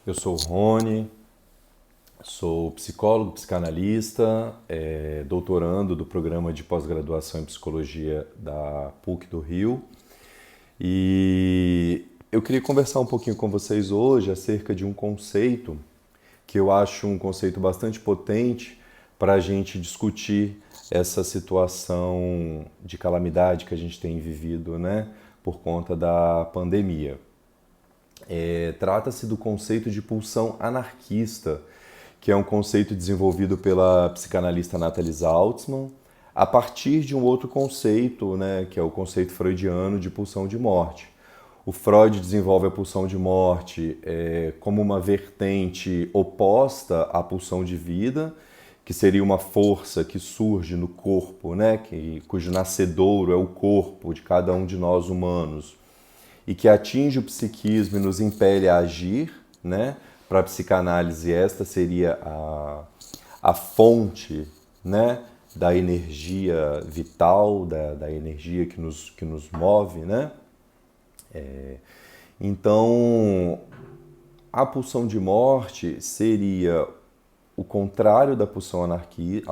Eu sou o Rony, sou psicólogo, psicanalista, doutorando do programa de pós-graduação em psicologia da PUC do Rio. E eu queria conversar um pouquinho com vocês hoje acerca de um conceito que eu acho um conceito bastante potente para a gente discutir essa situação de calamidade que a gente tem vivido, né, por conta da pandemia. Trata-se do conceito de pulsão anarquista, que é um conceito desenvolvido pela psicanalista Nathalie Saltzman, a partir de um outro conceito, né, que é o conceito freudiano de pulsão de morte. O Freud desenvolve a pulsão de morte como uma vertente oposta à pulsão de vida, que seria uma força que surge no corpo, né, cujo nascedouro é o corpo de cada um de nós humanos, e que atinge o psiquismo e nos impele a agir, né? Para a psicanálise, esta seria a fonte, né? Da energia vital, da energia que nos move, né? Então, a pulsão de morte seria o contrário da pulsão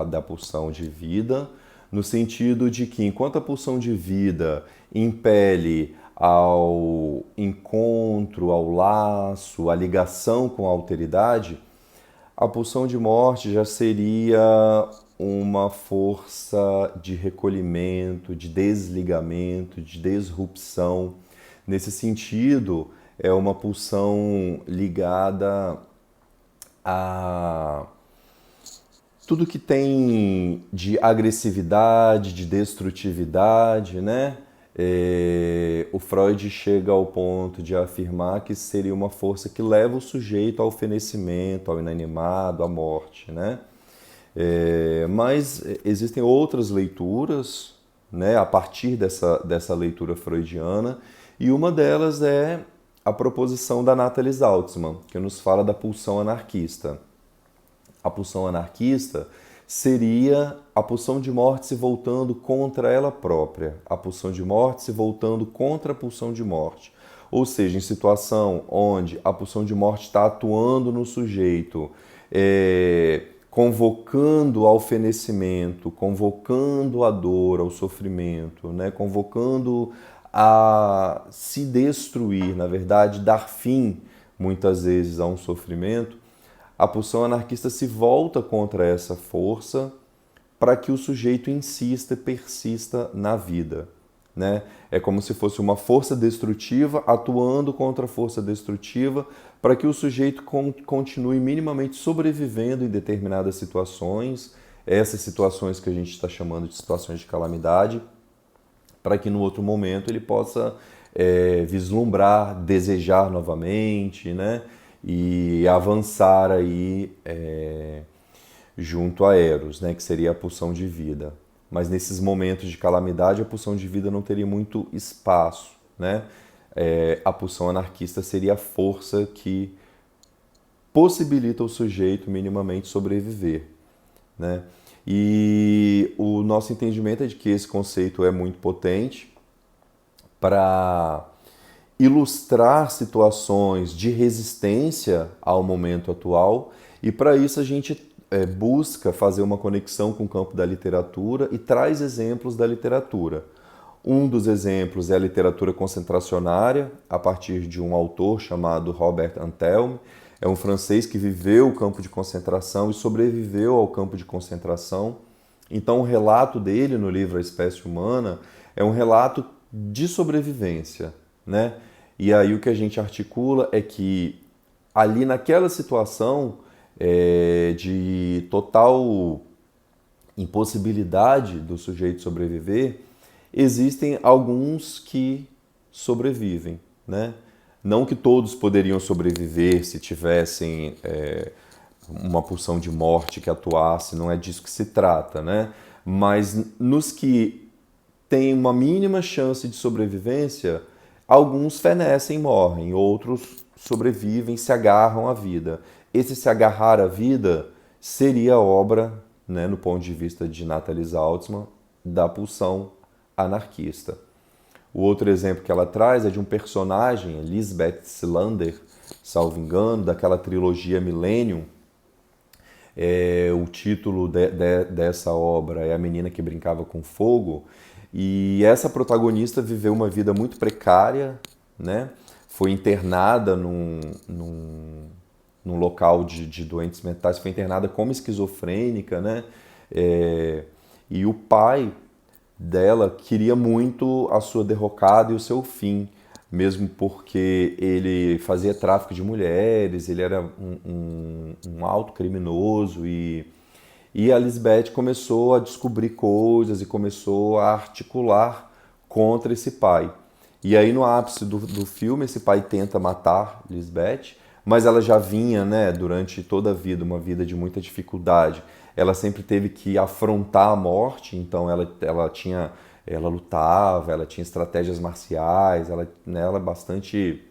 da pulsão de vida, no sentido de que enquanto a pulsão de vida impele ao encontro, ao laço, à ligação com a alteridade, a pulsão de morte já seria uma força de recolhimento, de desligamento, de disrupção. Nesse sentido, é uma pulsão ligada a tudo que tem de agressividade, de destrutividade, né? O Freud chega ao ponto de afirmar que seria uma força que leva o sujeito ao fenecimento, ao inanimado, à morte, né? Mas existem outras leituras, né, a partir dessa leitura freudiana, e uma delas é a proposição da Nathalie Saltzman, que nos fala da pulsão anarquista. A pulsão anarquista seria a pulsão de morte se voltando contra ela própria, a pulsão de morte se voltando contra a pulsão de morte. Ou seja, em situação onde a pulsão de morte está atuando no sujeito, convocando ao fenecimento, convocando a dor, ao sofrimento, né? Convocando a se destruir, na verdade, dar fim, muitas vezes, a um sofrimento, a pulsão anarquista se volta contra essa força para que o sujeito insista e persista na vida, né? É como se fosse uma força destrutiva atuando contra a força destrutiva para que o sujeito continue minimamente sobrevivendo em determinadas situações, essas situações que a gente está chamando de situações de calamidade, para que no outro momento ele possa vislumbrar, desejar novamente, né? E avançar aí junto a Eros, né? Que seria a pulsão de vida. Mas nesses momentos de calamidade, a pulsão de vida não teria muito espaço, né? A pulsão anarquista seria a força que possibilita o sujeito minimamente sobreviver, né? E o nosso entendimento é de que esse conceito é muito potente para ilustrar situações de resistência ao momento atual, e para isso a gente busca fazer uma conexão com o campo da literatura e traz exemplos da literatura. Um dos exemplos é a literatura concentracionária, a partir de um autor chamado Robert Antelme. É um francês que viveu o campo de concentração e sobreviveu ao campo de concentração. Então, o relato dele no livro A Espécie Humana é um relato de sobrevivência, né? E aí o que a gente articula é que ali naquela situação de total impossibilidade do sujeito sobreviver, existem alguns que sobrevivem, né? Não que todos poderiam sobreviver se tivessem uma pulsão de morte que atuasse, não é disso que se trata, né? Mas nos que têm uma mínima chance de sobrevivência, alguns fenecem e morrem, outros sobrevivem, se agarram à vida. Esse se agarrar à vida seria a obra, né, no ponto de vista de Nathalie Saltzman, da pulsão anarquista. O outro exemplo que ela traz é de um personagem, Lisbeth Salander, salvo engano, daquela trilogia Millennium. O título dessa obra é A Menina que Brincava com Fogo, e essa protagonista viveu uma vida muito precária, né? Foi internada num local de doentes mentais, foi internada como esquizofrênica, né? E o pai dela queria muito a sua derrocada e o seu fim, mesmo porque ele fazia tráfico de mulheres, ele era um alto criminoso e a Lisbeth começou a descobrir coisas e começou a articular contra esse pai. E aí no ápice do filme esse pai tenta matar Lisbeth, mas ela já vinha, né, durante toda a vida, uma vida de muita dificuldade. Ela sempre teve que afrontar a morte, então ela lutava, ela tinha estratégias marciais, ela é bastante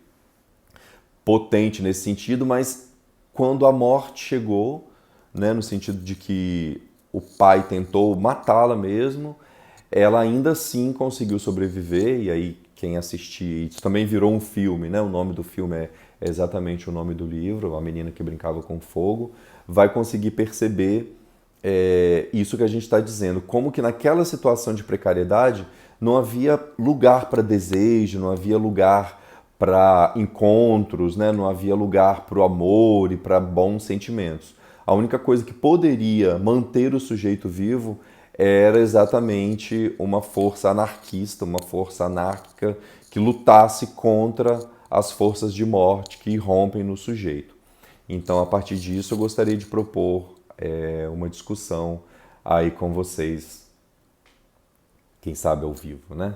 potente nesse sentido, mas quando a morte chegou, né, no sentido de que o pai tentou matá-la mesmo, ela ainda assim conseguiu sobreviver, e aí quem assistir, isso também virou um filme, né? O nome do filme é exatamente o nome do livro, A Menina que Brincava com Fogo, vai conseguir perceber isso que a gente está dizendo, como que naquela situação de precariedade não havia lugar para desejo, não havia lugar para encontros, né? Não havia lugar para o amor e para bons sentimentos. A única coisa que poderia manter o sujeito vivo era exatamente uma força anarquista, uma força anárquica que lutasse contra as forças de morte que irrompem no sujeito. Então, a partir disso, eu gostaria de propor uma discussão aí com vocês, quem sabe ao vivo, né?